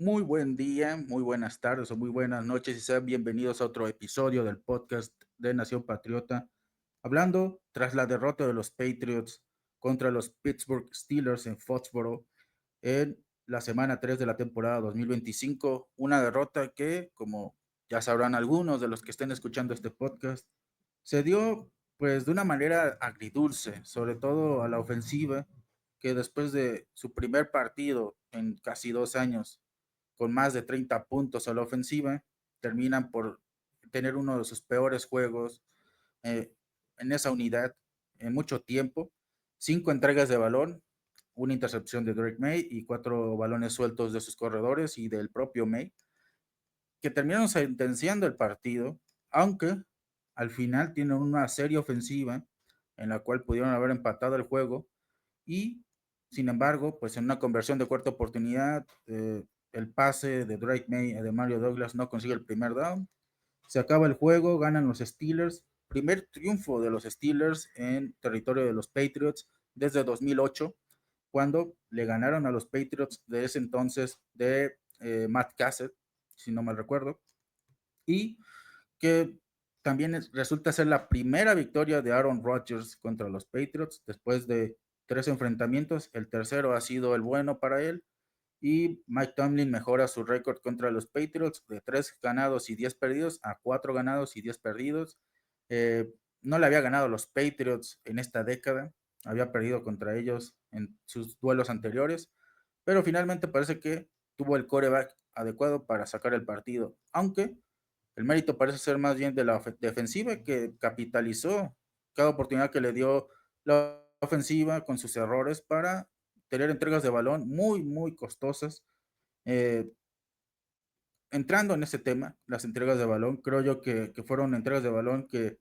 Muy buen día, muy buenas tardes o muy buenas noches y sean bienvenidos a otro episodio del podcast de Nación Patriota, hablando tras la derrota de los Patriots contra los Pittsburgh Steelers en Foxborough en la semana 3 de la temporada 2025, una derrota que, como ya sabrán algunos de los que estén escuchando este podcast, se dio pues de una manera agridulce, sobre todo a la ofensiva, que después de su primer partido en casi 2 años con más de 30 puntos a la ofensiva, terminan por tener uno de sus peores juegos eh, en esa unidad en mucho tiempo. 5 entregas de balón, una intercepción de Drake May y 4 balones sueltos de sus corredores y del propio May, que terminaron sentenciando el partido, aunque al final tienen una serie ofensiva en la cual pudieron haber empatado el juego y sin embargo, pues en una conversión de cuarta oportunidad, el pase de Drake May de Mario Douglas no consigue el primer down. Se acaba el juego, ganan los Steelers. Primer triunfo de los Steelers en territorio de los Patriots desde 2008, cuando le ganaron a los Patriots de ese entonces de Matt Cassett, si no mal recuerdo. Y que también resulta ser la primera victoria de Aaron Rodgers contra los Patriots después de 3 enfrentamientos. El tercero ha sido el bueno para él y Mike Tomlin mejora su récord contra los Patriots de 3 ganados y 10 perdidos a 4 ganados y 10 perdidos. No le había ganado a los Patriots en esta década, había perdido contra ellos en sus duelos anteriores, pero finalmente parece que tuvo el quarterback adecuado para sacar el partido, aunque el mérito parece ser más bien de la defensiva, que capitalizó cada oportunidad que le dio la ofensiva con sus errores para tener entregas de balón muy, muy costosas. Eh, Entrando en ese tema, las entregas de balón, creo yo que fueron entregas de balón que,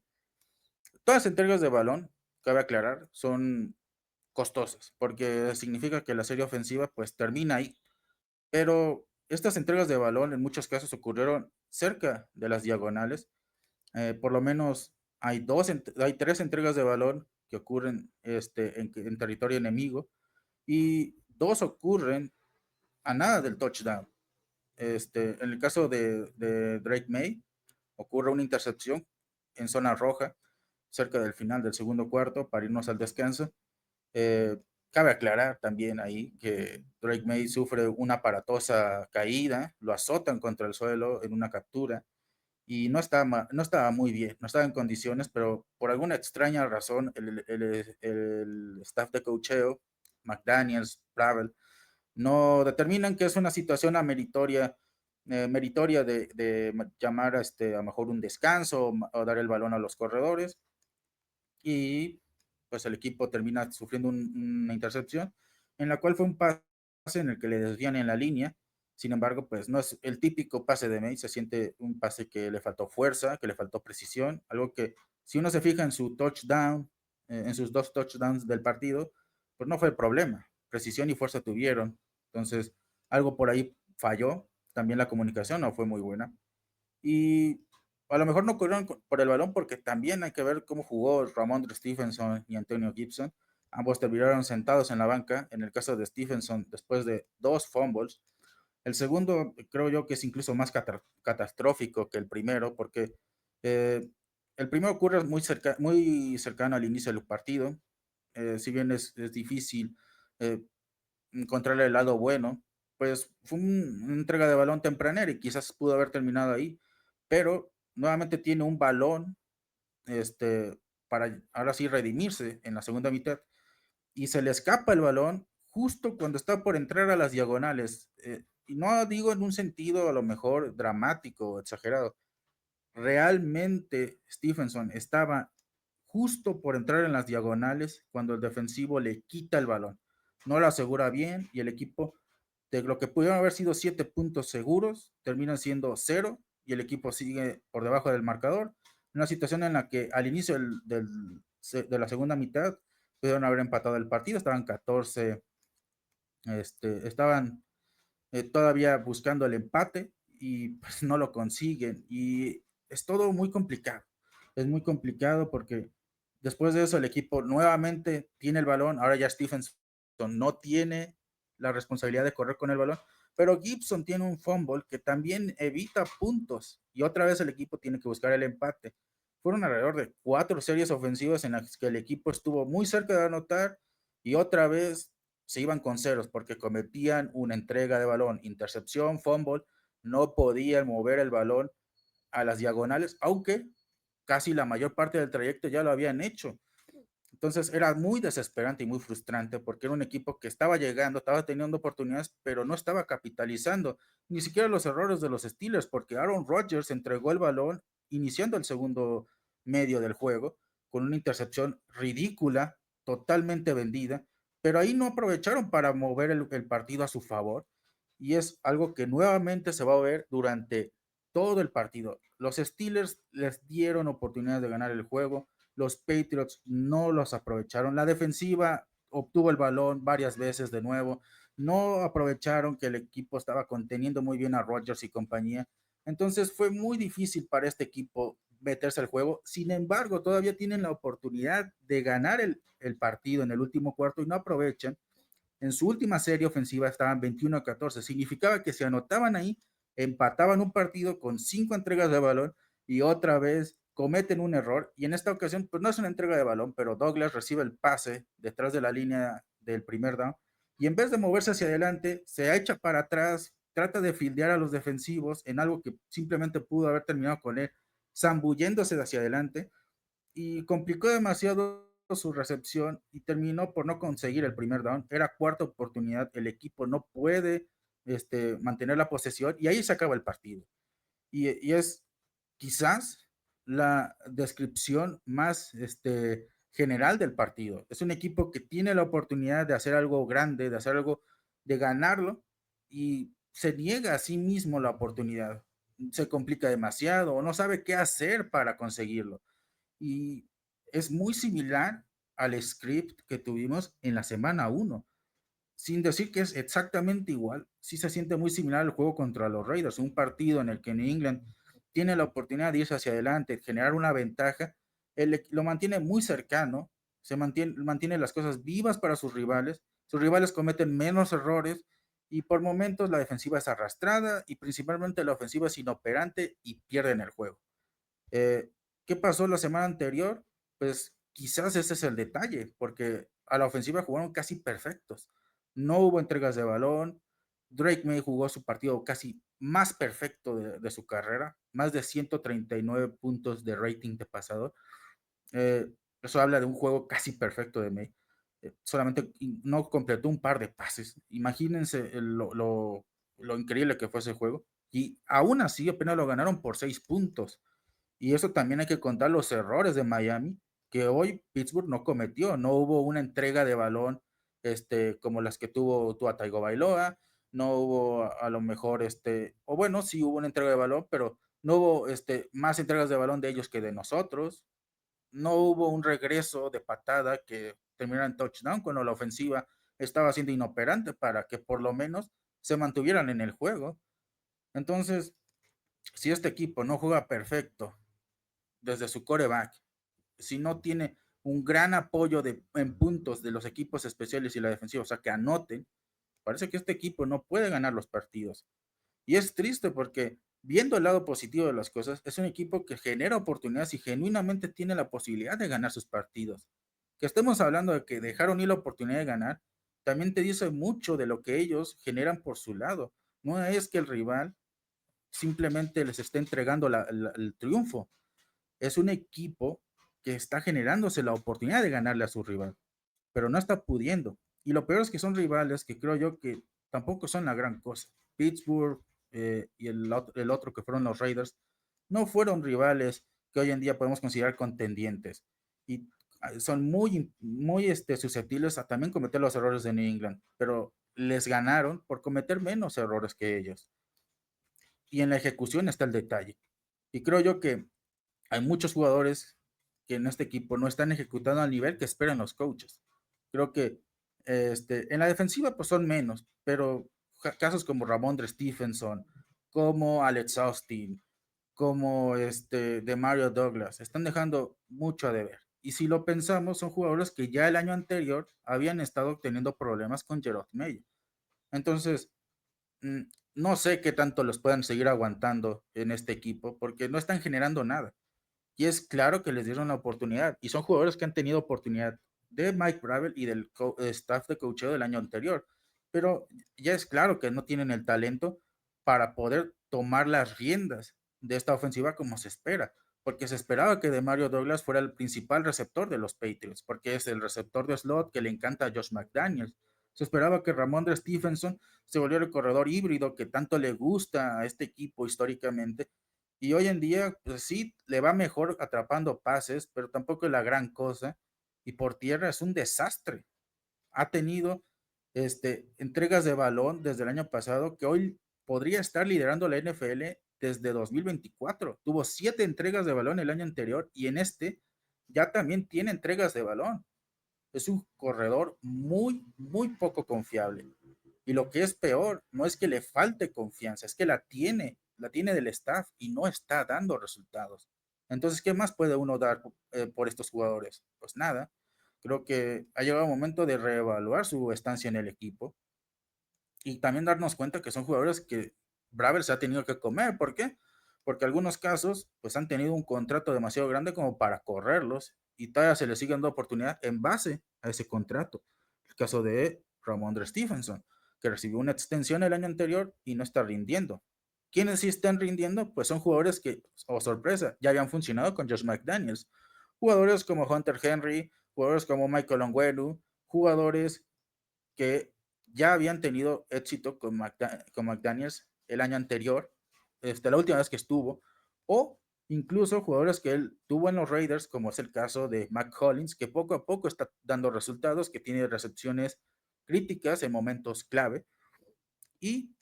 todas las entregas de balón, cabe aclarar, son costosas, porque significa que la serie ofensiva pues termina ahí. Pero estas entregas de balón en muchos casos ocurrieron cerca de las diagonales. Por lo menos hay 3 entregas de balón que ocurren en territorio enemigo y 2 ocurren a nada del touchdown. En el caso de Drake May, ocurre una intercepción en zona roja cerca del final del segundo cuarto para irnos al descanso. Eh, Cabe aclarar también ahí que Drake May sufre una aparatosa caída, lo azotan contra el suelo en una captura y no estaba muy bien, no estaba en condiciones, pero por alguna extraña razón el staff de coacheo, McDaniels, Bravel, no determinan que es una situación meritoria de llamar a lo mejor un descanso o dar el balón a los corredores y pues el equipo termina sufriendo una intercepción en la cual fue un pase en el que le desvían en la línea. Sin embargo, pues no es el típico pase de May, se siente un pase que le faltó fuerza, que le faltó precisión, algo que si uno se fija en su touchdown, en sus 2 touchdowns del partido, pues no fue el problema, precisión y fuerza tuvieron. Entonces, algo por ahí falló, también la comunicación no fue muy buena. Y a lo mejor no corrieron por el balón porque también hay que ver cómo jugó Ramondre Stevenson y Antonio Gibson. Ambos terminaron sentados en la banca. En el caso de Stevenson, después de 2 fumbles. El segundo creo yo que es incluso más catastrófico que el primero porque eh, el primero ocurre muy cercano al inicio del partido. Si bien es difícil eh, encontrar el lado bueno, pues fue una entrega de balón tempranera y quizás pudo haber terminado ahí, pero nuevamente tiene un balón para ahora sí redimirse en la segunda mitad y se le escapa el balón justo cuando está por entrar a las diagonales. Y no digo en un sentido a lo mejor dramático o exagerado. Realmente Stephenson estaba justo por entrar en las diagonales cuando el defensivo le quita el balón. No lo asegura bien y el equipo, de lo que pudieron haber sido 7 puntos seguros, terminan siendo 0 y el equipo sigue por debajo del marcador. Una situación en la que al inicio de la segunda mitad pudieron haber empatado el partido, estaban 14, estaban todavía buscando el empate y pues no lo consiguen. Y es todo muy complicado. Es muy complicado porque después de eso el equipo nuevamente tiene el balón. Ahora ya Stephenson no tiene la responsabilidad de correr con el balón, pero Gibson tiene un fumble que también evita puntos y otra vez el equipo tiene que buscar el empate. Fueron alrededor de 4 series ofensivas en las que el equipo estuvo muy cerca de anotar y otra vez se iban con ceros porque cometían una entrega de balón, intercepción, fumble, no podían mover el balón a las diagonales, aunque casi la mayor parte del trayecto ya lo habían hecho. Entonces era muy desesperante y muy frustrante porque era un equipo que estaba llegando, estaba teniendo oportunidades, pero no estaba capitalizando ni siquiera los errores de los Steelers, porque Aaron Rodgers entregó el balón iniciando el segundo medio del juego con una intercepción ridícula, totalmente vendida, pero ahí no aprovecharon para mover el partido a su favor y es algo que nuevamente se va a ver durante todo el partido. Los Steelers les dieron oportunidades de ganar el juego, los Patriots no los aprovecharon. La defensiva obtuvo el balón varias veces de nuevo. No aprovecharon que el equipo estaba conteniendo muy bien a Rodgers y compañía. Entonces fue muy difícil para este equipo meterse al juego. Sin embargo, todavía tienen la oportunidad de ganar el partido en el último cuarto y no aprovechan. En su última serie ofensiva estaban 21-14. Significaba que si anotaban ahí, empataban un partido con 5 entregas de balón y otra vez cometen un error. Y en esta ocasión, pues no es una entrega de balón, pero Douglas recibe el pase detrás de la línea del primer down. Y en vez de moverse hacia adelante, se echa para atrás, trata de fildear a los defensivos en algo que simplemente pudo haber terminado con él, zambulléndose hacia adelante y complicó demasiado su recepción y terminó por no conseguir el primer down. Era cuarta oportunidad, el equipo no puede mantener la posesión y ahí se acaba el partido. Y es quizás la descripción más general del partido. Es un equipo que tiene la oportunidad de hacer algo grande, de hacer algo, de ganarlo y se niega a sí mismo la oportunidad. Se complica demasiado o no sabe qué hacer para conseguirlo y es muy similar al script que tuvimos en la semana 1. Sin decir que es exactamente igual, sí se siente muy similar al juego contra los Raiders, un partido en el que New England tiene la oportunidad de irse hacia adelante, generar una ventaja, lo mantiene muy cercano, mantiene las cosas vivas para sus rivales cometen menos errores y por momentos la defensiva es arrastrada y principalmente la ofensiva es inoperante y pierden el juego. Eh, ¿Qué pasó la semana anterior? Pues quizás ese es el detalle, porque a la ofensiva jugaron casi perfectos. No hubo entregas de balón. Drake May jugó su partido casi más perfecto de su carrera, más de 139 puntos de rating de pasador. Eso habla de un juego casi perfecto de May. Solamente no completó un par de pases. Imagínense lo increíble que fue ese juego. Y aún así apenas lo ganaron por 6 puntos. Y eso también hay que contar los errores de Miami, que hoy Pittsburgh no cometió. No hubo una entrega de balón como las que tuvo Tua Tagovailoa. No hubo a lo mejor, o bueno, sí hubo una entrega de balón, pero no hubo más entregas de balón de ellos que de nosotros. No hubo un regreso de patada que terminara en touchdown cuando la ofensiva estaba siendo inoperante para que por lo menos se mantuvieran en el juego. Entonces, si este equipo no juega perfecto desde su coreback, si no tiene un gran apoyo en puntos de los equipos especiales y la defensiva, o sea, que anoten, parece que este equipo no puede ganar los partidos. Y es triste porque viendo el lado positivo de las cosas, es un equipo que genera oportunidades y genuinamente tiene la posibilidad de ganar sus partidos. Que estemos hablando de que dejaron ir la oportunidad de ganar, también te dice mucho de lo que ellos generan por su lado. No es que el rival simplemente les esté entregando el triunfo, es un equipo que está generándose la oportunidad de ganarle a su rival, pero no está pudiendo. Y lo peor es que son rivales que creo yo que tampoco son la gran cosa. Pittsburgh y el otro que fueron los Raiders no fueron rivales que hoy en día podemos considerar contendientes. Y son muy susceptibles a también cometer los errores de New England, pero les ganaron por cometer menos errores que ellos. Y en la ejecución está el detalle. Y creo yo que hay muchos jugadores que en este equipo no están ejecutando al nivel que esperan los coaches. Creo que en la defensiva pues son menos, pero casos como Ramondre Stevenson, como Alex Austin, como de Mario Douglas, están dejando mucho a deber. Y si lo pensamos, son jugadores que ya el año anterior habían estado teniendo problemas con Gerard Mayo. Entonces, mm, no sé qué tanto los puedan seguir aguantando en este equipo, porque no están generando nada. Y es claro que les dieron la oportunidad, y son jugadores que han tenido oportunidad de Mike Bravel y del staff de coacheo del año anterior, pero ya es claro que no tienen el talento para poder tomar las riendas de esta ofensiva como se espera, porque se esperaba que Demario Douglas fuera el principal receptor de los Patriots, porque es el receptor de slot que le encanta a Josh McDaniels. Se esperaba que Ramondre Stevenson se volviera el corredor híbrido que tanto le gusta a este equipo históricamente, y hoy en día, pues sí, le va mejor atrapando pases, pero tampoco es la gran cosa. Y por tierra es un desastre. Ha tenido entregas de balón desde el año pasado que hoy podría estar liderando la NFL desde 2024. Tuvo 7 entregas de balón el año anterior y en este ya también tiene entregas de balón. Es un corredor muy, muy poco confiable. Y lo que es peor, no es que le falte confianza, es que la tiene del staff y no está dando resultados. Entonces, ¿qué más puede uno dar por estos jugadores? Pues nada. Creo que ha llegado el momento de reevaluar su estancia en el equipo y también darnos cuenta que son jugadores que Bravel se ha tenido que comer. ¿Por qué? Porque algunos casos pues han tenido un contrato demasiado grande como para correrlos y todavía se les sigue dando oportunidad en base a ese contrato. El caso de Ramondre Stevenson, que recibió una extensión el año anterior y no está rindiendo. ¿Quiénes sí están rindiendo? Pues son jugadores que, oh sorpresa, ya habían funcionado con Josh McDaniels. Jugadores como Hunter Henry, jugadores como Michael Onwenu, jugadores que ya habían tenido éxito con McDaniels el año anterior, la última vez que estuvo, o incluso jugadores que él tuvo en los Raiders, como es el caso de Mac Hollins, que poco a poco está dando resultados, que tiene recepciones críticas en momentos clave y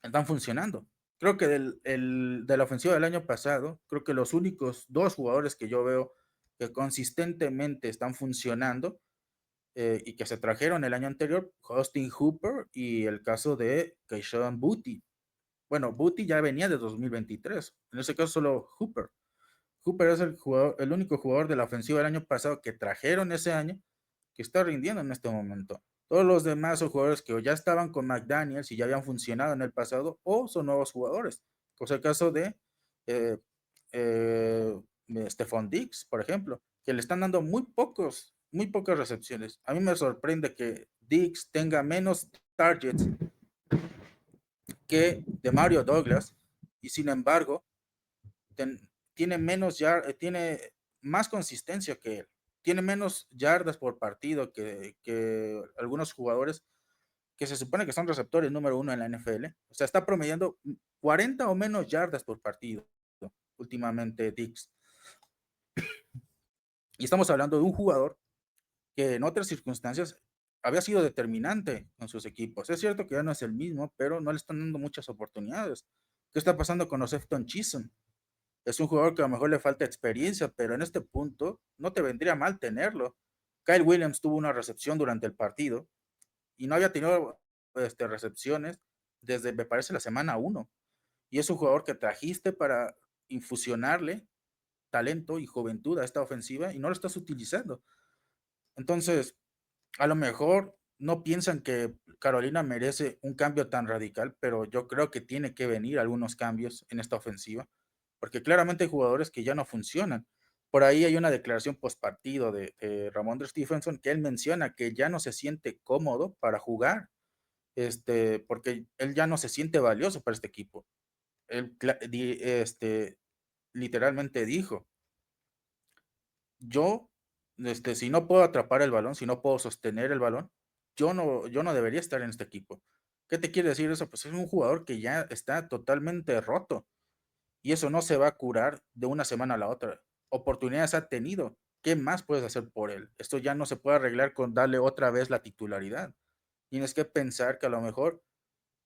están funcionando. Creo que de la ofensiva del año pasado, creo que los únicos dos jugadores que yo veo que consistentemente están funcionando y que se trajeron el año anterior, Austin Hooper y el caso de Keyshawn Booty. Bueno, Booty ya venía de 2023, en ese caso solo Hooper. Hooper es el único jugador de la ofensiva del año pasado que trajeron ese año que está rindiendo en este momento. Todos los demás son jugadores que o ya estaban con McDaniels y ya habían funcionado en el pasado o son nuevos jugadores. Como es el caso de eh, eh, Stephon Diggs, por ejemplo, que le están dando muy pocas recepciones. A mí me sorprende que Diggs tenga menos targets que de Mario Douglas y sin embargo tiene tiene más consistencia que él, tiene menos yardas por partido que algunos jugadores que se supone que son receptores número uno en la NFL. O sea, está promediando 40 o menos yardas por partido últimamente Dix. Y estamos hablando de un jugador que en otras circunstancias había sido determinante con sus equipos. Es cierto que ya no es el mismo, pero no le están dando muchas oportunidades. ¿Qué está pasando con Sefton Chisholm? Es un jugador que a lo mejor le falta experiencia, pero en este punto no te vendría mal tenerlo. Kyle Williams tuvo una recepción durante el partido y no había tenido recepciones desde, me parece, la semana 1. Y es un jugador que trajiste para infusionarle talento y juventud a esta ofensiva y no lo estás utilizando. Entonces, a lo mejor no piensan que Carolina merece un cambio tan radical, pero yo creo que tiene que venir algunos cambios en esta ofensiva, porque claramente hay jugadores que ya no funcionan. Por ahí hay una declaración post partido de Ramondre Stevenson que él menciona que ya no se siente cómodo para jugar, porque él ya no se siente valioso para este equipo. Él literalmente dijo, yo, si no puedo atrapar el balón, si no puedo sostener el balón, yo no debería estar en este equipo. ¿Qué te quiere decir eso? Pues es un jugador que ya está totalmente roto y eso no se va a curar de una semana a la otra. Oportunidades ha tenido. ¿Qué más puedes hacer por él? Esto ya no se puede arreglar con darle otra vez la titularidad. Tienes que pensar que a lo mejor,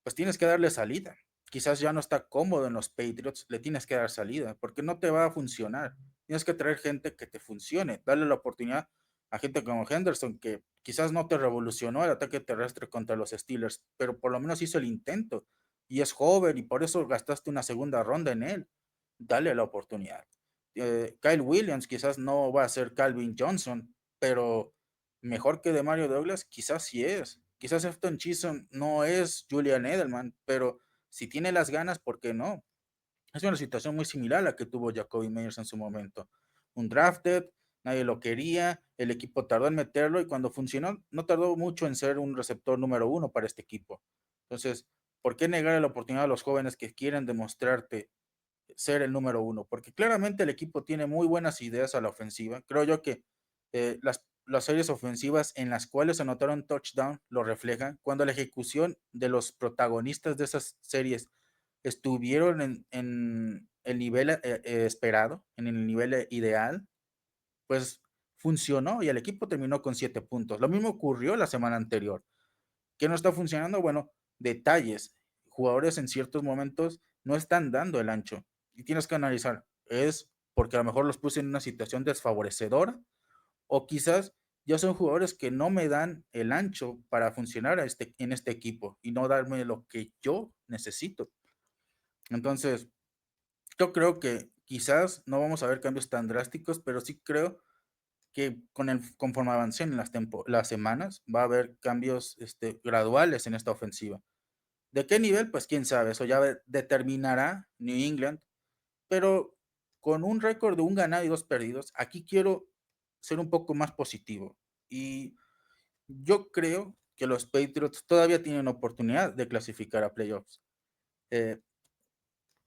pues tienes que darle salida. Quizás ya no está cómodo en los Patriots, le tienes que dar salida, porque no te va a funcionar. Tienes que traer gente que te funcione, darle la oportunidad a gente como Henderson, que quizás no te revolucionó el ataque terrestre contra los Steelers, pero por lo menos hizo el intento. Y es joven y por eso gastaste una segunda ronda en él. Dale la oportunidad. Kyle Williams quizás no va a ser Calvin Johnson, pero mejor que de Mario Douglas, quizás sí es. Quizás Afton Chisholm no es Julian Edelman, pero si tiene las ganas, ¿por qué no? Es una situación muy similar a la que tuvo Jacoby Meyers en su momento. Un drafted, nadie lo quería, el equipo tardó en meterlo y cuando funcionó, no tardó mucho en ser un receptor número uno para este equipo. Entonces, ¿por qué negar la oportunidad a los jóvenes que quieren demostrarte ser el número uno? Porque claramente el equipo tiene muy buenas ideas a la ofensiva. Creo yo que las series ofensivas en las cuales anotaron touchdown lo reflejan. Cuando la ejecución de los protagonistas de esas series estuvieron en el nivel esperado, en el nivel ideal, pues funcionó y el equipo terminó con 7 puntos. Lo mismo ocurrió la semana anterior. ¿Qué no está funcionando? Bueno, detalles. Jugadores en ciertos momentos no están dando el ancho y tienes que analizar. ¿Es porque a lo mejor los puse en una situación desfavorecedora? O quizás ya son jugadores que no me dan el ancho para funcionar en este equipo y no darme lo que yo necesito. Entonces, yo creo que quizás no vamos a ver cambios tan drásticos, pero sí creo que conforme avancen las semanas, va a haber cambios graduales en esta ofensiva. ¿De qué nivel? Pues quién sabe, eso ya determinará New England, pero con un récord de un ganado y dos perdidos, aquí quiero ser un poco más positivo. Y yo creo que los Patriots todavía tienen oportunidad de clasificar a playoffs. Eh,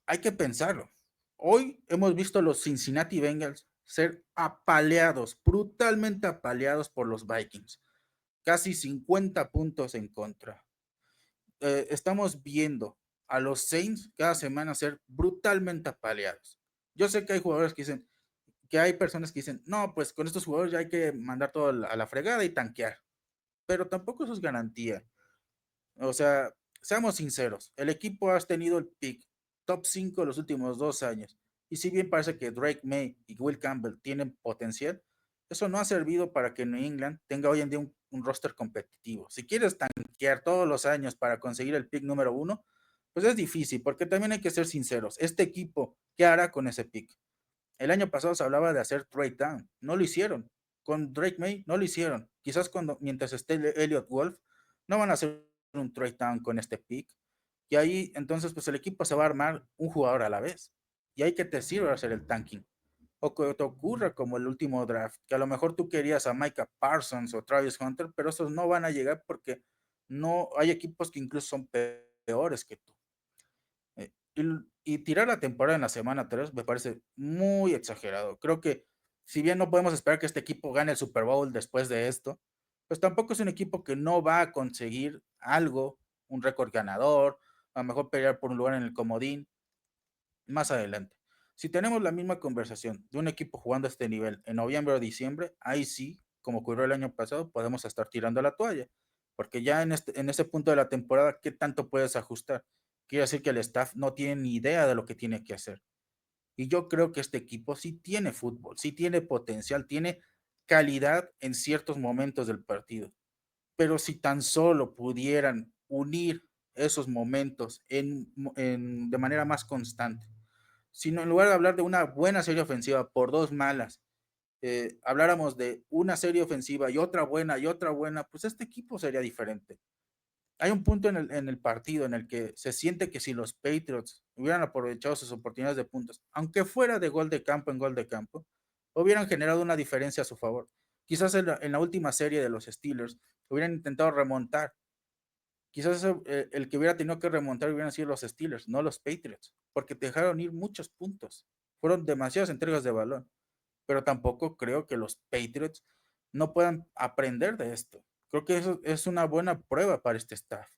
Hay que pensarlo. Hoy hemos visto a los Cincinnati Bengals ser apaleados, brutalmente apaleados por los Vikings. Casi 50 puntos en contra. Estamos viendo a los Saints cada semana ser brutalmente apaleados. Yo sé que hay jugadores que dicen, que hay personas que dicen, no, pues con estos jugadores ya hay que mandar todo a la fregada y tanquear. Pero tampoco eso es garantía. O sea, seamos sinceros, el equipo ha tenido el pick top 5 los últimos 2 años. Y si bien parece que Drake May y Will Campbell tienen potencial, eso no ha servido para que New England tenga hoy en día un roster competitivo. Si quieres tanquear todos los años para conseguir el pick número uno, pues es difícil, porque también hay que ser sinceros. Este equipo, ¿qué hará con ese pick? El año pasado se hablaba de hacer trade down, no lo hicieron. Con Drake May no lo hicieron. Quizás mientras esté Elliot Wolf, no van a hacer un trade down con este pick. Y ahí entonces pues el equipo se va a armar un jugador a la vez. Y ahí que te sirve hacer el tanking. O que te ocurra como el último draft, que a lo mejor tú querías a Micah Parsons o Travis Hunter, pero esos no van a llegar porque no hay equipos que incluso son peores que tú. Y tirar la temporada en la semana 3 me parece muy exagerado. Creo que si bien no podemos esperar que este equipo gane el Super Bowl después de esto, pues tampoco es un equipo que no va a conseguir algo, un récord ganador, a lo mejor pelear por un lugar en el comodín más adelante. Si tenemos la misma conversación de un equipo jugando a este nivel en noviembre o diciembre, ahí sí, como ocurrió el año pasado, podemos estar tirando la toalla, porque ya en ese punto de la temporada, ¿qué tanto puedes ajustar? Quiere decir que el staff no tiene ni idea de lo que tiene que hacer. Y yo creo que este equipo sí tiene fútbol, sí tiene potencial, tiene calidad en ciertos momentos del partido. Pero si tan solo pudieran unir esos momentos de manera más constante, sino en lugar de hablar de una buena serie ofensiva por dos malas, habláramos de una serie ofensiva y otra buena, pues este equipo sería diferente. Hay un punto en el partido en el que se siente que si los Patriots hubieran aprovechado sus oportunidades de puntos, aunque fuera de gol de campo en gol de campo, hubieran generado una diferencia a su favor. Quizás en la última serie de los Steelers hubieran intentado remontar. Quizás el que hubiera tenido que remontar hubieran sido los Steelers, no los Patriots, porque te dejaron ir muchos puntos. Fueron demasiadas entregas de balón, pero tampoco creo que los Patriots no puedan aprender de esto. Creo que eso es una buena prueba para este staff.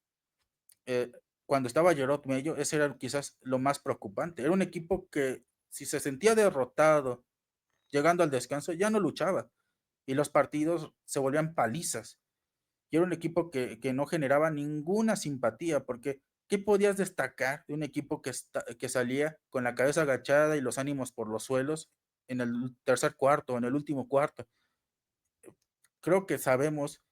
eh, Cuando estaba Gerard Mayo, ese era quizás lo más preocupante. Era un equipo que si se sentía derrotado llegando al descanso, ya no luchaba y los partidos se volvían palizas. Y era un equipo que no generaba ninguna simpatía, porque ¿qué podías destacar de un equipo que salía con la cabeza agachada y los ánimos por los suelos en el tercer cuarto, en el último cuarto? Creo que sabemos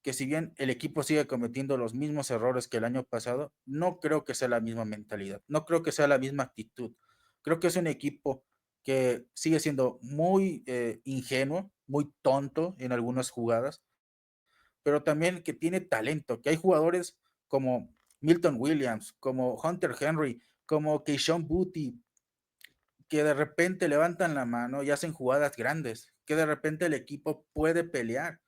que si bien el equipo sigue cometiendo los mismos errores que el año pasado, no creo que sea la misma mentalidad, no creo que sea la misma actitud. Creo que es un equipo que sigue siendo muy ingenuo, muy tonto en algunas jugadas, pero también que tiene talento, que hay jugadores como Milton Williams, como Hunter Henry, como Keishon Booty, que de repente levantan la mano y hacen jugadas grandes, que de repente el equipo puede pelear,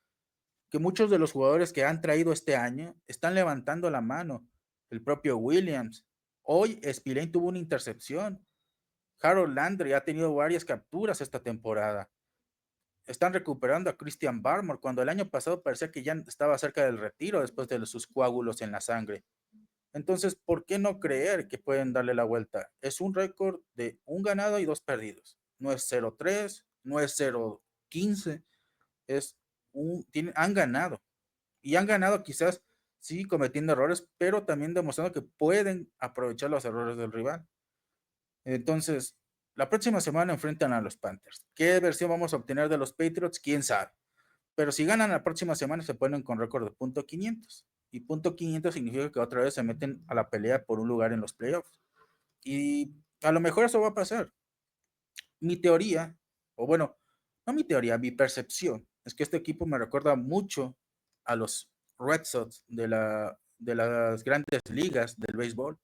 que muchos de los jugadores que han traído este año están levantando la mano. El propio Williams. Hoy Spillane tuvo una intercepción. Harold Landry ha tenido varias capturas esta temporada. Están recuperando a Christian Barmore cuando el año pasado parecía que ya estaba cerca del retiro después de sus coágulos en la sangre. Entonces, ¿por qué no creer que pueden darle la vuelta? Es un récord de un ganado y dos perdidos. No es 0-3, no es 0-15, han ganado. Y han ganado quizás, sí, cometiendo errores, pero también demostrando que pueden aprovechar los errores del rival. Entonces, la próxima semana enfrentan a los Panthers. ¿Qué versión vamos a obtener de los Patriots? ¿Quién sabe? Pero si ganan la próxima semana se ponen con récord de .500. Y .500 significa que otra vez se meten a la pelea por un lugar en los playoffs. Y a lo mejor eso va a pasar. Mi teoría, o bueno, no mi teoría, mi percepción, es que este equipo me recuerda mucho a los Red Sox de las grandes ligas del béisbol.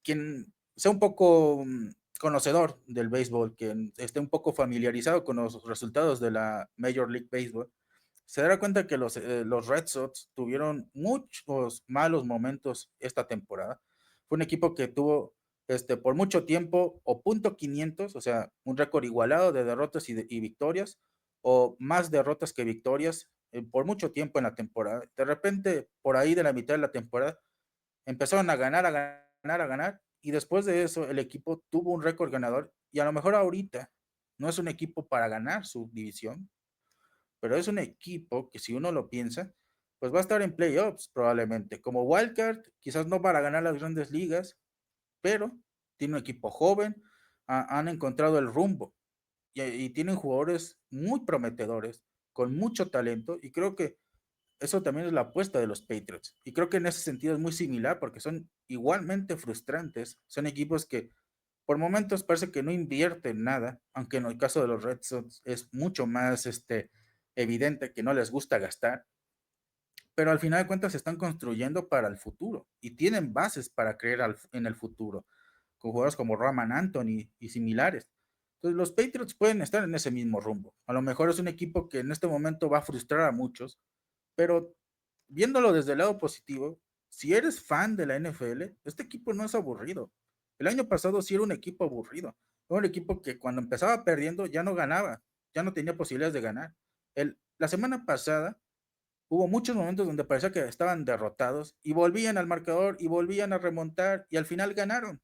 Quien sea un poco conocedor del béisbol, quien esté un poco familiarizado con los resultados de la Major League Baseball, se dará cuenta que los Red Sox tuvieron muchos malos momentos esta temporada. Fue un equipo que tuvo por mucho tiempo o .500, o sea, un récord igualado de derrotas y victorias, o más derrotas que victorias por mucho tiempo en la temporada. De repente, por ahí de la mitad de la temporada, empezaron a ganar, a ganar, a ganar, y después de eso el equipo tuvo un récord ganador, y a lo mejor ahorita no es un equipo para ganar su división, pero es un equipo que si uno lo piensa, pues va a estar en playoffs probablemente, como wildcard, quizás no para ganar las grandes ligas, pero tiene un equipo joven, han encontrado el rumbo y tienen jugadores muy prometedores, con mucho talento, y creo que eso también es la apuesta de los Patriots. Y creo que en ese sentido es muy similar porque son igualmente frustrantes. Son equipos que por momentos parece que no invierten nada, aunque en el caso de los Red Sox es mucho más evidente que no les gusta gastar. Pero al final de cuentas se están construyendo para el futuro y tienen bases para creer en el futuro, con jugadores como Roman Anthony y similares. Entonces los Patriots pueden estar en ese mismo rumbo. A lo mejor es un equipo que en este momento va a frustrar a muchos, pero viéndolo desde el lado positivo, si eres fan de la NFL, este equipo no es aburrido. El año pasado sí era un equipo aburrido. Era un equipo que cuando empezaba perdiendo ya no ganaba, ya no tenía posibilidades de ganar. La semana pasada hubo muchos momentos donde parecía que estaban derrotados y volvían al marcador y volvían a remontar y al final ganaron.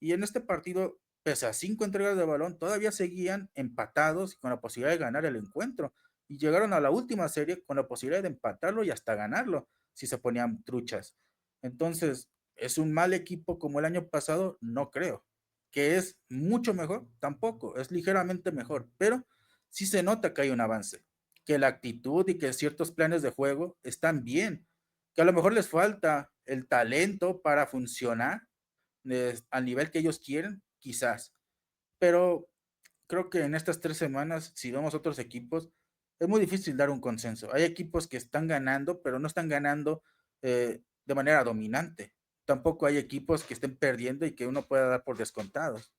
Y en este partido, pese a 5 entregas de balón, todavía seguían empatados y con la posibilidad de ganar el encuentro. Y llegaron a la última serie con la posibilidad de empatarlo y hasta ganarlo, si se ponían truchas. Entonces, ¿es un mal equipo como el año pasado? No creo. ¿Que es mucho mejor? Tampoco, es ligeramente mejor, pero sí se nota que hay un avance, que la actitud y que ciertos planes de juego están bien, que a lo mejor les falta el talento para funcionar al nivel que ellos quieren, quizás. Pero creo que en estas 3 semanas, si vemos otros equipos, es muy difícil dar un consenso. Hay equipos que están ganando, pero no están ganando de manera dominante. Tampoco hay equipos que estén perdiendo y que uno pueda dar por descontados.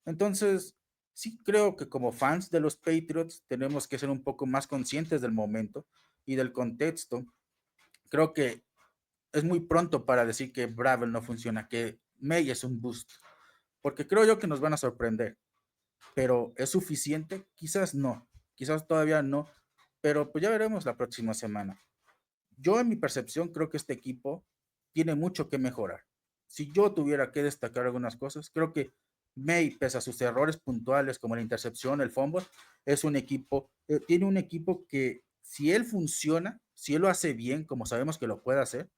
Entonces, sí creo que como fans de los Patriots tenemos que ser un poco más conscientes del momento y del contexto. Creo que es muy pronto para decir que Bravel no funciona, que May es un boost, porque creo yo que nos van a sorprender, pero ¿es suficiente? Quizás no, quizás todavía no, pero pues ya veremos la próxima semana. Yo en mi percepción creo que este equipo tiene mucho que mejorar. Si yo tuviera que destacar algunas cosas, creo que May, pese a sus errores puntuales como la intercepción, el fumble, es un equipo, tiene un equipo que si él funciona, si él lo hace bien, como sabemos que lo puede hacer,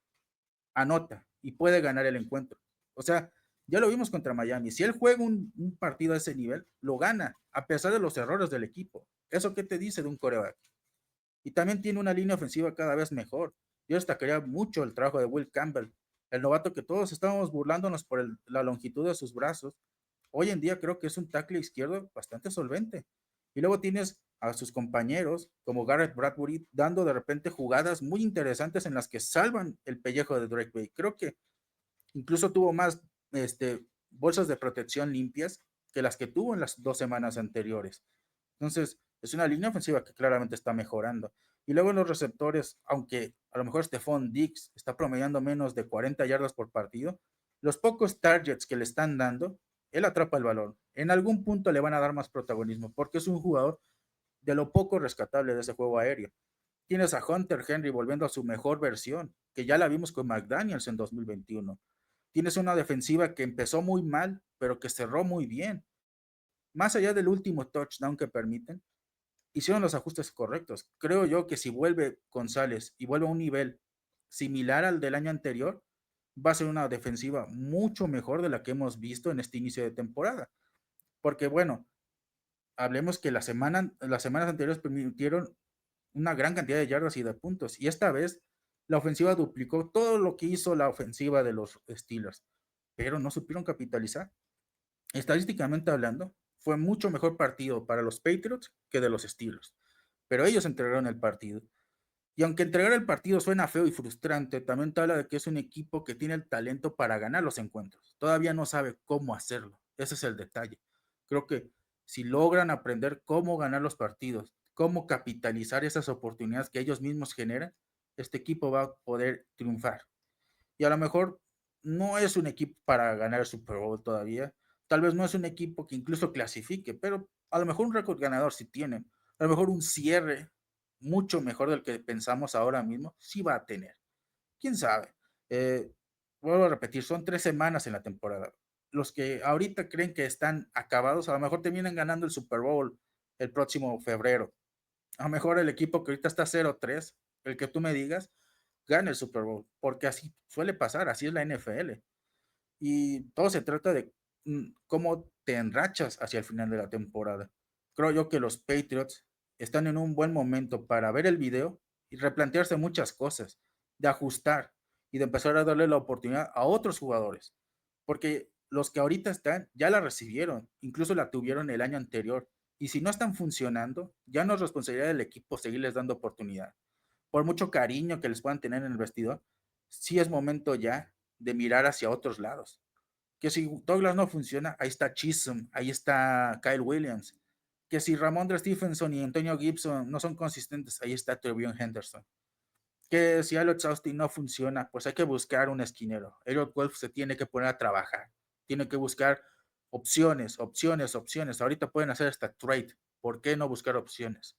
anota y puede ganar el encuentro. O sea, ya lo vimos contra Miami. Si él juega un partido a ese nivel, lo gana, a pesar de los errores del equipo. ¿Eso qué te dice de un coreback? Y también tiene una línea ofensiva cada vez mejor. Yo destacaría mucho el trabajo de Will Campbell, el novato que todos estábamos burlándonos por la longitud de sus brazos. Hoy en día creo que es un tackle izquierdo bastante solvente. Y luego tienes a sus compañeros, como Garrett Bradbury, dando de repente jugadas muy interesantes en las que salvan el pellejo de Drake Bay. Creo que incluso tuvo más bolsas de protección limpias que las que tuvo en las 2 semanas anteriores. Entonces, es una línea ofensiva que claramente está mejorando. Y luego en los receptores, aunque a lo mejor Stephon Diggs está promediando menos de 40 yardas por partido, los pocos targets que le están dando, él atrapa el balón. En algún punto le van a dar más protagonismo porque es un jugador de lo poco rescatable de ese juego aéreo. Tienes a Hunter Henry volviendo a su mejor versión, que ya la vimos con McDaniels en 2021. Tienes una defensiva que empezó muy mal, pero que cerró muy bien. Más allá del último touchdown que permiten, hicieron los ajustes correctos. Creo yo que si vuelve González y vuelve a un nivel similar al del año anterior, va a ser una defensiva mucho mejor de la que hemos visto en este inicio de temporada. Porque bueno, hablemos que las semanas anteriores permitieron una gran cantidad de yardas y de puntos. Y esta vez la ofensiva duplicó todo lo que hizo la ofensiva de los Steelers, pero no supieron capitalizar. Estadísticamente hablando, fue mucho mejor partido para los Patriots que de los Steelers, pero ellos entregaron el partido. Y aunque entregar el partido suena feo y frustrante, también te habla de que es un equipo que tiene el talento para ganar los encuentros. Todavía no sabe cómo hacerlo. Ese es el detalle. Creo que si logran aprender cómo ganar los partidos, cómo capitalizar esas oportunidades que ellos mismos generan, este equipo va a poder triunfar. Y a lo mejor no es un equipo para ganar el Super Bowl todavía. Tal vez no es un equipo que incluso clasifique, pero a lo mejor un récord ganador sí tienen. A lo mejor un cierre mucho mejor del que pensamos ahora mismo sí va a tener. ¿Quién sabe? Eh, Vuelvo a repetir, son 3 semanas en la temporada. Los que ahorita creen que están acabados, a lo mejor terminan ganando el Super Bowl el próximo febrero. A lo mejor el equipo que ahorita está 0-3, el que tú me digas, gana el Super Bowl, porque así suele pasar, así es la NFL. Y todo se trata de cómo te enrachas hacia el final de la temporada. Creo yo que los Patriots están en un buen momento para ver el video y replantearse muchas cosas, de ajustar y de empezar a darle la oportunidad a otros jugadores, porque los que ahorita están ya la recibieron, incluso la tuvieron el año anterior, y si no están funcionando, ya no es responsabilidad del equipo seguirles dando oportunidad. Por mucho cariño que les puedan tener en el vestidor, sí es momento ya de mirar hacia otros lados. Que si Douglas no funciona, ahí está Chisholm, ahí está Kyle Williams. Que si Ramondre Stevenson y Antonio Gibson no son consistentes, ahí está Trevion Henderson. Que si Alex Austin no funciona, pues hay que buscar un esquinero. Elliot Wolf se tiene que poner a trabajar. Tiene que buscar opciones, opciones, opciones. Ahorita pueden hacer esta trade. ¿Por qué no buscar opciones?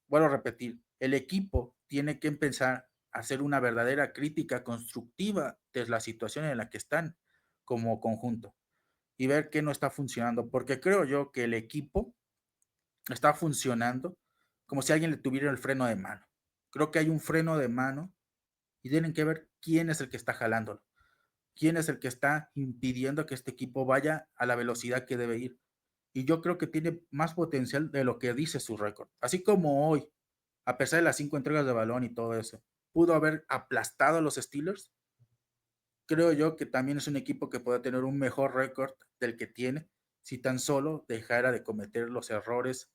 Vuelvo a repetir, el equipo tiene que empezar a hacer una verdadera crítica constructiva de la situación en la que están como conjunto y ver qué no está funcionando, porque creo yo que el equipo está funcionando como si alguien le tuviera el freno de mano. Creo que hay un freno de mano y tienen que ver quién es el que está jalándolo, quién es el que está impidiendo que este equipo vaya a la velocidad que debe ir. Y yo creo que tiene más potencial de lo que dice su récord. Así como hoy, a pesar de las 5 entregas de balón y todo eso, pudo haber aplastado a los Steelers. Creo yo que también es un equipo que puede tener un mejor récord del que tiene si tan solo dejara de cometer los errores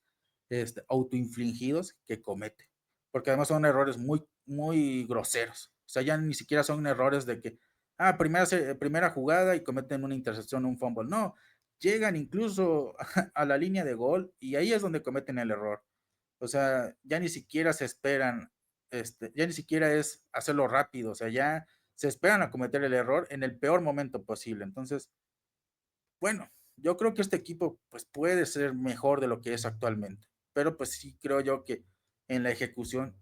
autoinfligidos que comete. Porque además son errores muy, muy groseros. O sea, ya ni siquiera son errores de que, primera jugada y cometen una intercepción o un fumble. No, llegan incluso a la línea de gol y ahí es donde cometen el error. O sea, ya ni siquiera se esperan, ya ni siquiera es hacerlo rápido, o sea, ya se esperan a cometer el error en el peor momento posible. Entonces, bueno, yo creo que este equipo pues puede ser mejor de lo que es actualmente, pero pues sí creo yo que en la ejecución,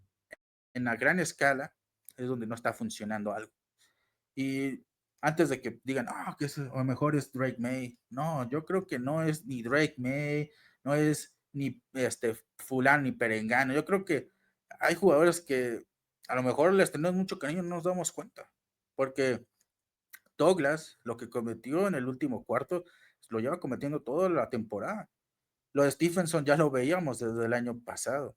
en la gran escala, es donde no está funcionando algo. Y antes de que digan, que a lo mejor es Drake May, no, yo creo que no es ni Drake May, no es ni fulano ni perengano. Yo creo que hay jugadores que a lo mejor les tenemos mucho cariño y no nos damos cuenta, porque Douglas lo que cometió en el último cuarto lo lleva cometiendo toda la temporada. Lo de Stephenson ya lo veíamos desde el año pasado.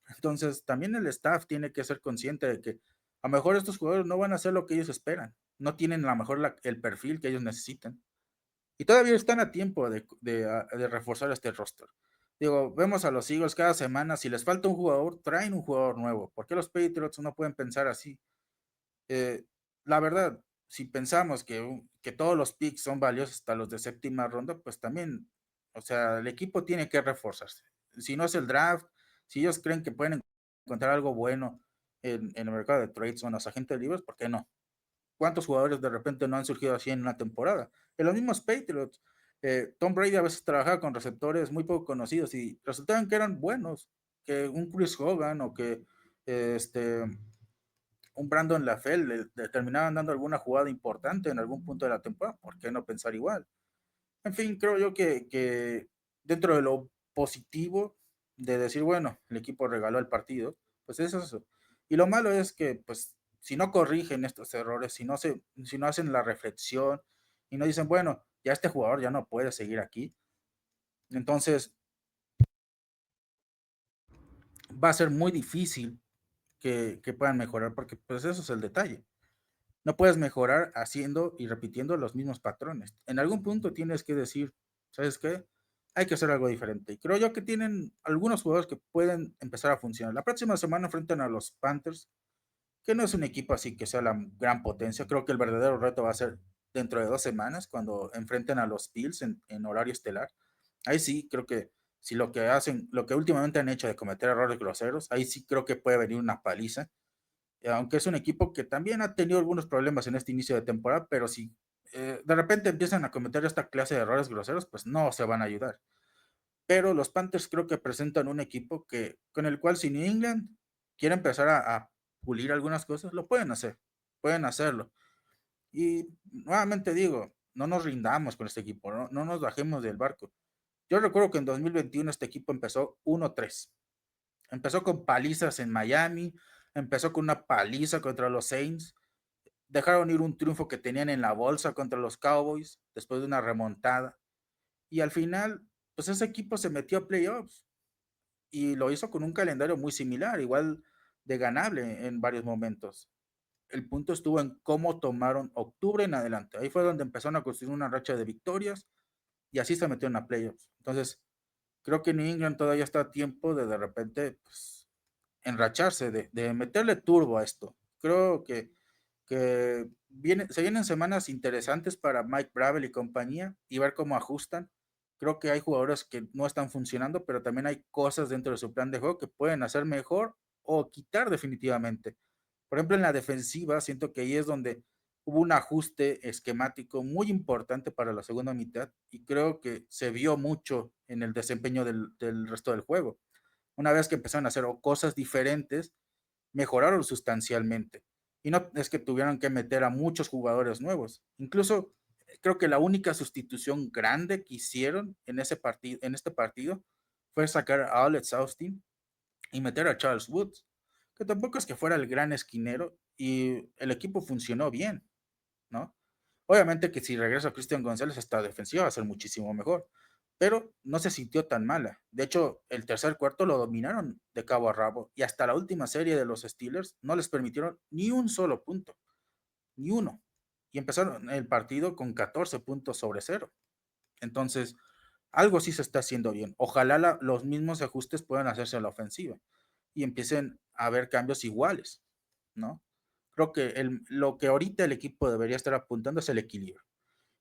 Entonces, también el staff tiene que ser consciente de que a lo mejor estos jugadores no van a hacer lo que ellos esperan, no tienen a lo mejor el perfil que ellos necesitan. Y todavía están a tiempo de reforzar este roster. Digo, vemos a los Eagles cada semana, si les falta un jugador, traen un jugador nuevo. ¿Por qué los Patriots no pueden pensar así? Eh, la verdad, si pensamos que todos los picks son valiosos hasta los de séptima ronda, pues también, o sea, el equipo tiene que reforzarse. Si no es el draft, si ellos creen que pueden encontrar algo bueno en el mercado de trades o en los agentes libres, ¿por qué no? ¿Cuántos jugadores de repente no han surgido así en una temporada? En los mismos Patriots, Tom Brady a veces trabajaba con receptores muy poco conocidos y resultaban que eran buenos, que un Chris Hogan o que este, un Brandon LaFell le terminaban dando alguna jugada importante en algún punto de la temporada. ¿Por qué no pensar igual? En fin, creo yo que dentro de lo positivo de decir, bueno, el equipo regaló el partido, pues es eso. Y lo malo es que, pues, si no corrigen estos errores, si no hacen la reflexión y no dicen, bueno, ya este jugador ya no puede seguir aquí, entonces va a ser muy difícil que puedan mejorar, porque pues eso es el detalle. No puedes mejorar haciendo y repitiendo los mismos patrones. En algún punto tienes que decir, ¿sabes qué? Hay que hacer algo diferente. Y creo yo que tienen algunos jugadores que pueden empezar a funcionar. La próxima semana enfrentan a los Panthers, que no es un equipo así que sea la gran potencia. Creo que el verdadero reto va a ser dentro de 2 semanas, cuando enfrenten a los Bills en horario estelar. Ahí sí, creo que si lo que hacen, lo que últimamente han hecho de cometer errores groseros, ahí sí creo que puede venir una paliza, aunque es un equipo que también ha tenido algunos problemas en este inicio de temporada, pero si de repente empiezan a cometer esta clase de errores groseros, pues no se van a ayudar. Pero los Panthers creo que presentan un equipo con el cual si New England quiere empezar a pulir algunas cosas, lo pueden hacer, pueden hacerlo. Y nuevamente digo, no nos rindamos con este equipo, no nos bajemos del barco. Yo recuerdo que en 2021 este equipo empezó 1-3. Empezó con palizas en Miami, empezó con una paliza contra los Saints, dejaron ir un triunfo que tenían en la bolsa contra los Cowboys después de una remontada. Y al final, pues ese equipo se metió a playoffs y lo hizo con un calendario muy similar, igual de ganable en varios momentos. El punto estuvo en cómo tomaron octubre en adelante. Ahí fue donde empezaron a construir una racha de victorias y así se metieron a playoffs. Entonces, creo que New England todavía está a tiempo de repente pues, enracharse, de meterle turbo a esto. Creo que se vienen semanas interesantes para Mike Bravel y compañía y ver cómo ajustan. Creo que hay jugadores que no están funcionando, pero también hay cosas dentro de su plan de juego que pueden hacer mejor o quitar definitivamente. Por ejemplo, en la defensiva, siento que ahí es donde hubo un ajuste esquemático muy importante para la segunda mitad y creo que se vio mucho en el desempeño del resto del juego. Una vez que empezaron a hacer cosas diferentes, mejoraron sustancialmente. Y no es que tuvieran que meter a muchos jugadores nuevos. Incluso creo que la única sustitución grande que hicieron en este partido fue sacar a Alex Austin y meter a Charles Woods, que tampoco es que fuera el gran esquinero y el equipo funcionó bien, ¿no? Obviamente que si regresa Cristian González, esta defensiva va a ser muchísimo mejor, pero no se sintió tan mala. De hecho, el tercer cuarto lo dominaron de cabo a rabo y hasta la última serie de los Steelers no les permitieron ni un solo punto, ni uno. Y empezaron el partido con 14 puntos sobre cero. Entonces, algo sí se está haciendo bien. Ojalá los mismos ajustes puedan hacerse a la ofensiva y empiecen a haber cambios iguales, ¿no? Creo que lo que ahorita el equipo debería estar apuntando es el equilibrio.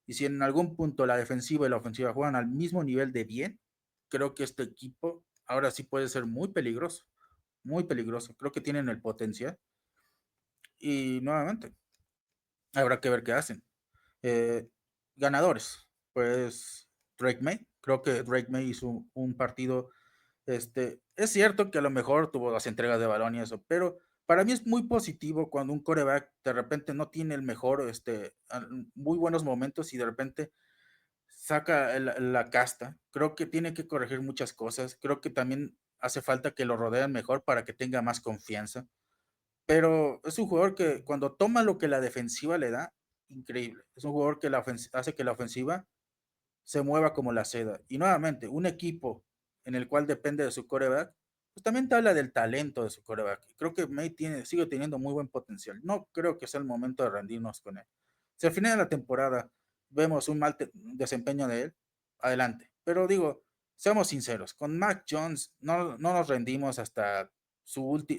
Y si en algún punto la defensiva y la ofensiva juegan al mismo nivel de bien, creo que este equipo ahora sí puede ser muy peligroso, muy peligroso. Creo que tienen el potencial y nuevamente habrá que ver qué hacen. Eh, Ganadores, pues Drake May. Creo que Drake May hizo un partido. Es cierto que a lo mejor tuvo las entregas de balón y eso, pero para mí es muy positivo cuando un coreback de repente no tiene el mejor, muy buenos momentos y de repente saca la casta. Creo que tiene que corregir muchas cosas. Creo que también hace falta que lo rodeen mejor para que tenga más confianza. Pero es un jugador que cuando toma lo que la defensiva le da, increíble. Es un jugador que hace que la ofensiva se mueva como la seda. Y nuevamente, un equipo en el cual depende de su coreback, pues también te habla del talento de su coreback. Creo que May sigue teniendo muy buen potencial. No creo que sea el momento de rendirnos con él. Si al final de la temporada vemos un mal desempeño de él, adelante. Pero digo, Seamos sinceros, con Mac Jones no nos rendimos hasta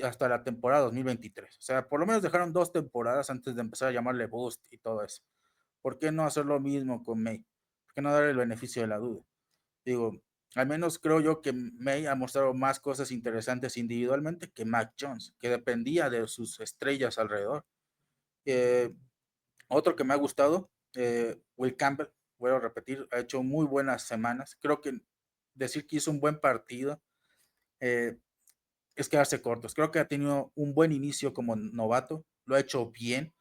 hasta la temporada 2023. O sea, por lo menos dejaron 2 temporadas antes de empezar a llamarle boost y todo eso. ¿Por qué no hacer lo mismo con May? ¿Por qué no dar el beneficio de la duda? Digo, al menos creo yo que May ha mostrado más cosas interesantes individualmente que Mac Jones, que dependía de sus estrellas alrededor. Eh, Otro que me ha gustado, Will Campbell, vuelvo a repetir, ha hecho muy buenas semanas. Creo que decir que hizo un buen partido eh, es quedarse cortos. Creo que ha tenido un buen inicio como novato, lo ha hecho bien.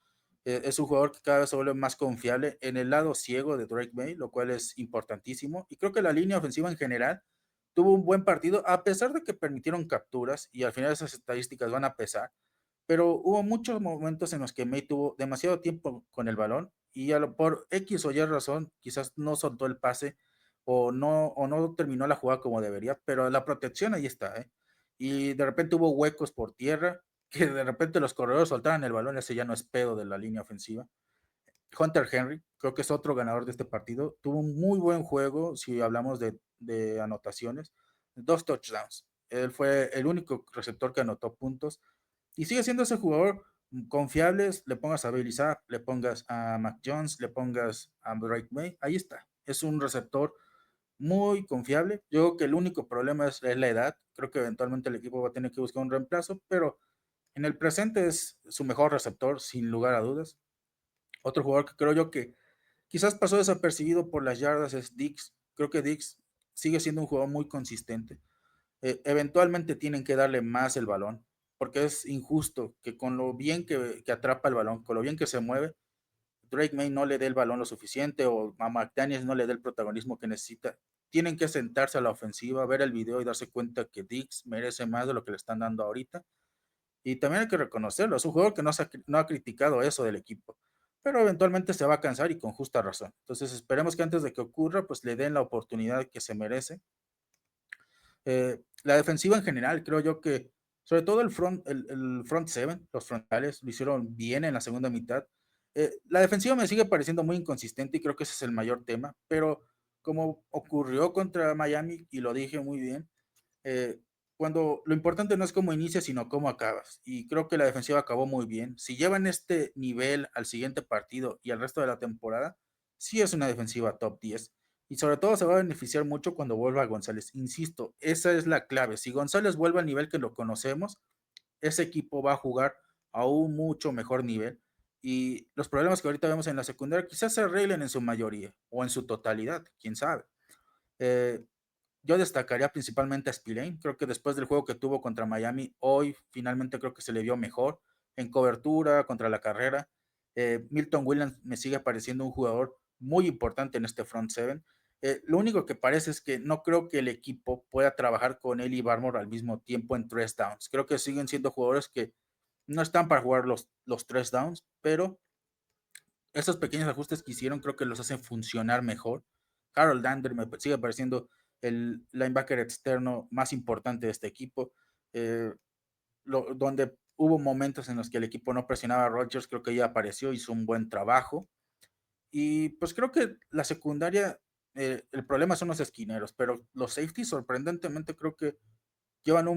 Es un jugador que cada vez se vuelve más confiable en el lado ciego de Drake May, lo cual es importantísimo. Y creo que la línea ofensiva en general tuvo un buen partido, a pesar de que permitieron capturas y al final esas estadísticas van a pesar. Pero hubo muchos momentos en los que May tuvo demasiado tiempo con el balón y por X o Y razón quizás no soltó el pase o no terminó la jugada como debería, pero la protección ahí está, ¿eh? Y de repente hubo huecos por tierra, que de repente los corredores soltaran el balón, ese ya no es pedo de la línea ofensiva. Hunter Henry, creo que es otro ganador de este partido, tuvo un muy buen juego si hablamos de anotaciones, 2 touchdowns. Él fue el único receptor que anotó puntos y sigue siendo ese jugador confiable, le pongas a Bailey Zapp, le pongas a Mac Jones, le pongas a Drake May, ahí está. Es un receptor muy confiable. Yo creo que el único problema es la edad. Creo que eventualmente el equipo va a tener que buscar un reemplazo, pero en el presente es su mejor receptor, sin lugar a dudas. Otro jugador que creo yo que quizás pasó desapercibido por las yardas es Dix. Creo que Dix sigue siendo un jugador muy consistente. Eventualmente tienen que darle más el balón, porque es injusto que con lo bien que atrapa el balón, con lo bien que se mueve, Drake May no le dé el balón lo suficiente o a McDaniels no le dé el protagonismo que necesita. Tienen que sentarse a la ofensiva, ver el video y darse cuenta que Dix merece más de lo que le están dando ahorita. Y también hay que reconocerlo, es un jugador que no ha criticado eso del equipo, pero eventualmente se va a cansar y con justa razón. Entonces esperemos que antes de que ocurra, pues le den la oportunidad que se merece. La defensiva en general, creo yo que, sobre todo el front seven, los frontales, lo hicieron bien en la segunda mitad. La defensiva me sigue pareciendo muy inconsistente y creo que ese es el mayor tema, pero como ocurrió contra Miami, y lo dije muy bien, eh, cuando lo importante no es cómo inicias, sino cómo acabas. Y creo que la defensiva acabó muy bien. Si llevan este nivel al siguiente partido y al resto de la temporada, sí es una defensiva top 10. Y sobre todo se va a beneficiar mucho cuando vuelva González. Insisto, esa es la clave. Si González vuelve al nivel que lo conocemos, ese equipo va a jugar a un mucho mejor nivel. Y los problemas que ahorita vemos en la secundaria quizás se arreglen en su mayoría o en su totalidad, quién sabe. Eh, yo destacaría principalmente a Spillane. Creo que después del juego que tuvo contra Miami, hoy finalmente creo que se le vio mejor en cobertura, contra la carrera. Milton Williams me sigue pareciendo un jugador muy importante en este front seven. Lo único que parece es que no creo que el equipo pueda trabajar con él y Barmore al mismo tiempo en 3 downs. Creo que siguen siendo jugadores que no están para jugar los 3 downs, pero esos pequeños ajustes que hicieron creo que los hacen funcionar mejor. Harold Lander me sigue pareciendo el linebacker externo más importante de este equipo. Eh, donde hubo momentos en los que el equipo no presionaba a Rodgers, creo que ya apareció, hizo un buen trabajo. Y pues creo que la secundaria, el problema son los esquineros, pero los safeties sorprendentemente creo que llevan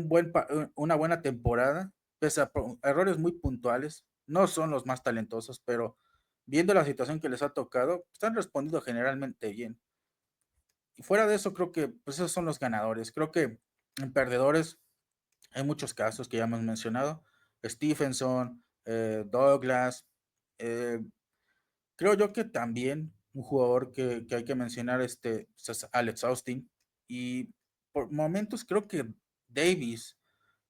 una buena temporada, pese a errores muy puntuales. No son los más talentosos, pero viendo la situación que les ha tocado, están respondiendo generalmente bien. Y fuera de eso, creo que pues esos son los ganadores. Creo que en perdedores hay muchos casos que ya hemos mencionado. Stephenson, Douglas. eh, Creo yo que también un jugador que hay que mencionar pues, es Alex Austin. Y por momentos creo que Davis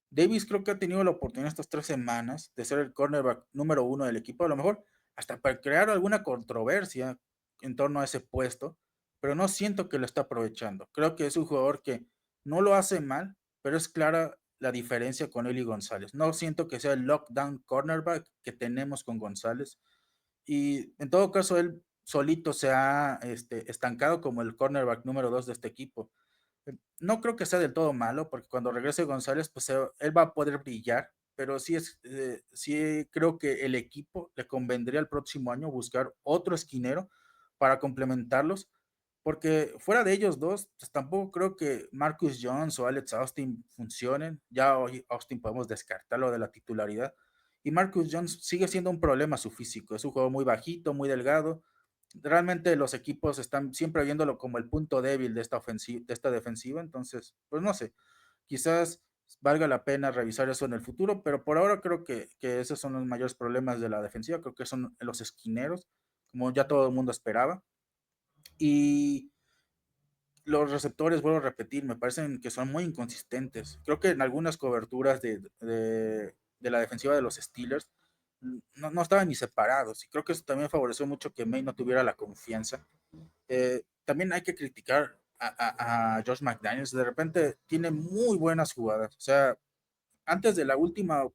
Davis creo que ha tenido la oportunidad estas 3 semanas de ser el cornerback número 1 del equipo, a lo mejor hasta para crear alguna controversia en torno a ese puesto, pero no siento que lo está aprovechando. Creo que es un jugador que no lo hace mal, pero es clara la diferencia con Eli González. No siento que sea el lockdown cornerback que tenemos con González. Y en todo caso, él solito se ha estancado como el cornerback número 2 de este equipo. No creo que sea del todo malo, porque cuando regrese González, pues él va a poder brillar, pero sí creo que el equipo le convendría el próximo año buscar otro esquinero para complementarlos, porque fuera de ellos dos, pues tampoco creo que Marcus Jones o Alex Austin funcionen. Ya hoy Austin podemos descartarlo de la titularidad. Y Marcus Jones sigue siendo un problema su físico. Es un juego muy bajito, muy delgado. Realmente los equipos están siempre viéndolo como el punto débil de esta ofensiva, de esta defensiva. Entonces, pues no sé, quizás valga la pena revisar eso en el futuro, pero por ahora creo que esos son los mayores problemas de la defensiva. Creo que son los esquineros, como ya todo el mundo esperaba. Y los receptores, vuelvo a repetir, me parecen que son muy inconsistentes. Creo que en algunas coberturas de la defensiva de los Steelers no estaban ni separados. Y creo que eso también favoreció mucho que May no tuviera la confianza. También hay que criticar a Josh McDaniels. De repente tiene muy buenas jugadas. O sea, antes de la última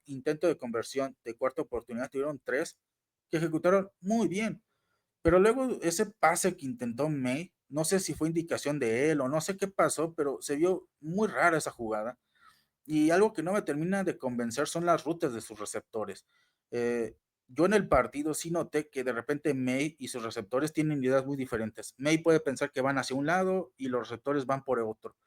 intento de conversión de cuarta oportunidad, tuvieron tres que ejecutaron muy bien. Pero luego ese pase que intentó May, no sé si fue indicación de él o no sé qué pasó, pero se vio muy rara esa jugada. Y algo que no me termina de convencer son las rutas de sus receptores. Yo en el partido sí noté que de repente May y sus receptores tienen ideas muy diferentes. May puede pensar que van hacia un lado y los receptores van por otro.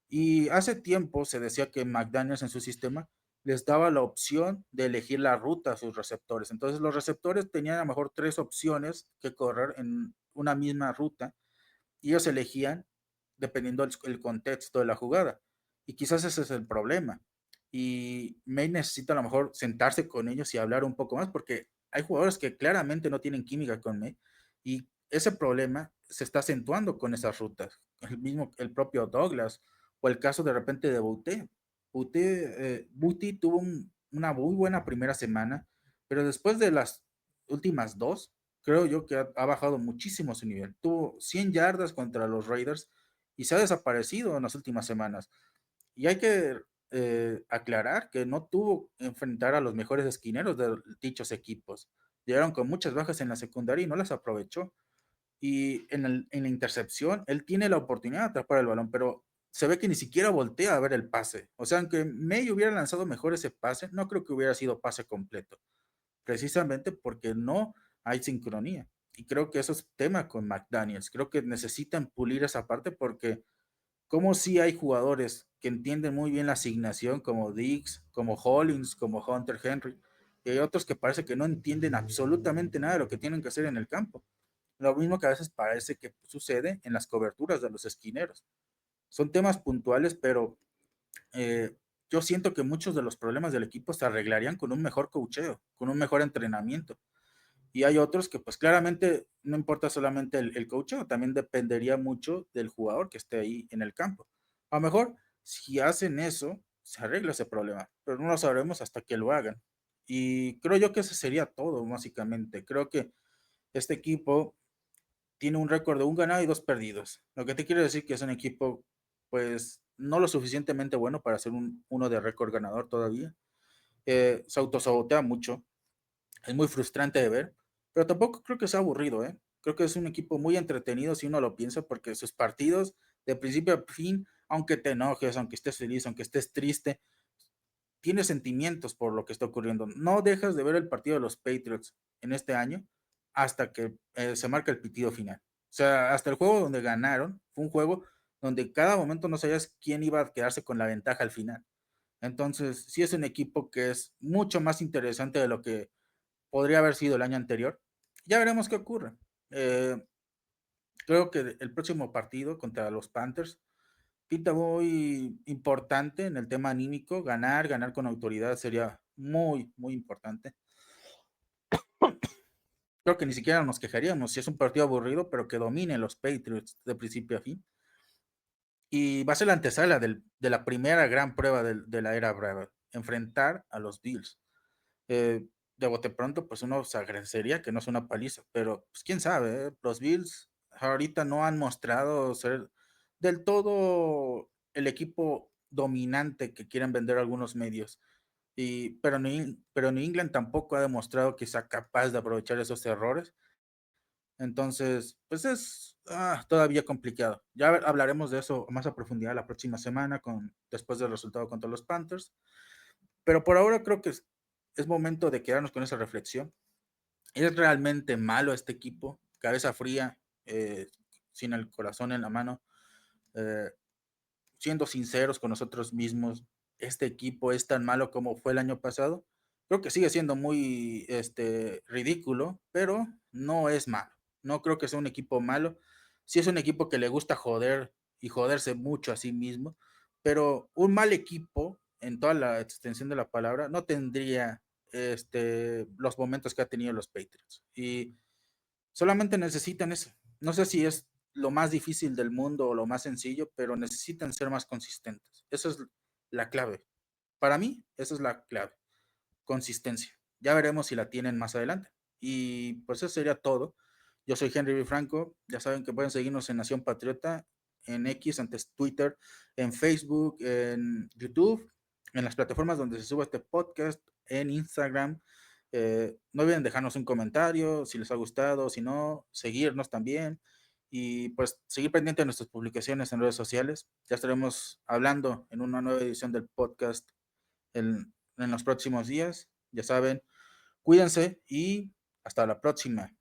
Y hace tiempo se decía que McDaniels en su sistema les daba la opción de elegir la ruta a sus receptores. Entonces los receptores tenían a lo mejor tres opciones que correr en una misma ruta y ellos elegían dependiendo el contexto de la jugada. Y quizás ese es el problema. Y May necesita a lo mejor sentarse con ellos y hablar un poco más porque hay jugadores que claramente no tienen química con May y ese problema se está acentuando con esas rutas. El propio Douglas o el caso de repente de Boutte. Boutte tuvo una muy buena primera semana, pero después de las últimas dos, creo yo que ha bajado muchísimo su nivel. Tuvo 100 yardas contra los Raiders y se ha desaparecido en las últimas semanas. Y hay que aclarar que no tuvo que enfrentar a los mejores esquineros de dichos equipos. Llegaron con muchas bajas en la secundaria y no las aprovechó. Y en la intercepción, él tiene la oportunidad de atrapar el balón, pero se ve que ni siquiera voltea a ver el pase. O sea, aunque May hubiera lanzado mejor ese pase, no creo que hubiera sido pase completo precisamente porque no hay sincronía. Y creo que eso es tema con McDaniels. Creo que necesitan pulir esa parte porque como si hay jugadores que entienden muy bien la asignación, como Diggs, como Hollins, como Hunter Henry, y hay otros que parece que no entienden absolutamente nada de lo que tienen que hacer en el campo. Lo mismo que a veces parece que sucede en las coberturas de los esquineros. Son temas puntuales, pero eh, yo siento que muchos de los problemas del equipo se arreglarían con un mejor coacheo, con un mejor entrenamiento. Y hay otros que pues claramente no importa solamente el coacheo, también dependería mucho del jugador que esté ahí en el campo. A lo mejor si hacen eso, se arregla ese problema, pero no lo sabremos hasta que lo hagan. Y creo yo que ese sería todo, básicamente. Creo que este equipo tiene un récord de un ganado y dos perdidos. Lo que te quiero decir que es un equipo, pues, no lo suficientemente bueno para ser uno de récord ganador todavía. Se autosabotea mucho, es muy frustrante de ver, pero tampoco creo que sea aburrido, ¿eh? Creo que es un equipo muy entretenido si uno lo piensa, porque sus partidos, de principio a fin, aunque te enojes, aunque estés feliz, aunque estés triste, tienes sentimientos por lo que está ocurriendo. No dejas de ver el partido de los Patriots en este año hasta que se marca el pitido final. O sea, hasta el juego donde ganaron, fue un juego donde cada momento no sabías quién iba a quedarse con la ventaja al final. Entonces, sí es un equipo que es mucho más interesante de lo que podría haber sido el año anterior. Ya veremos qué ocurre. Eh, Creo que el próximo partido contra los Panthers pinta muy importante en el tema anímico. Ganar con autoridad sería muy, muy importante. Creo que ni siquiera nos quejaríamos si es un partido aburrido, pero que domine los Patriots de principio a fin. Y va a ser la antesala de la primera gran prueba de la era brava, enfrentar a los Bills. Eh, de bote pronto, pues uno se agradecería que no sea una paliza, pero pues quién sabe, ¿eh? Los Bills ahorita no han mostrado ser del todo el equipo dominante que quieren vender algunos medios. Pero New England tampoco ha demostrado que sea capaz de aprovechar esos errores. Entonces, pues es todavía complicado. Ya hablaremos de eso más a profundidad la próxima semana después del resultado contra los Panthers. Pero por ahora creo que es momento de quedarnos con esa reflexión. ¿Es realmente malo este equipo? Cabeza fría, sin el corazón en la mano, siendo sinceros con nosotros mismos, este equipo es tan malo como fue el año pasado. Creo que sigue siendo muy ridículo, pero no es malo. No creo que sea un equipo malo. Sí es un equipo que le gusta joder y joderse mucho a sí mismo, pero un mal equipo, en toda la extensión de la palabra, no tendría los momentos que ha tenido los Patriots. Y solamente necesitan eso. No sé si es lo más difícil del mundo o lo más sencillo, pero necesitan ser más consistentes. Esa es la clave. Para mí, esa es la clave. Consistencia. Ya veremos si la tienen más adelante. Y pues eso sería todo. Yo soy Henry B. Franco. Ya saben que pueden seguirnos en Nación Patriota, en X, antes Twitter, en Facebook, en YouTube, en las plataformas donde se sube este podcast, en Instagram. No olviden dejarnos un comentario si les ha gustado, si no, seguirnos también y pues seguir pendiente de nuestras publicaciones en redes sociales. Ya estaremos hablando en una nueva edición del podcast en los próximos días. Ya saben, cuídense y hasta la próxima.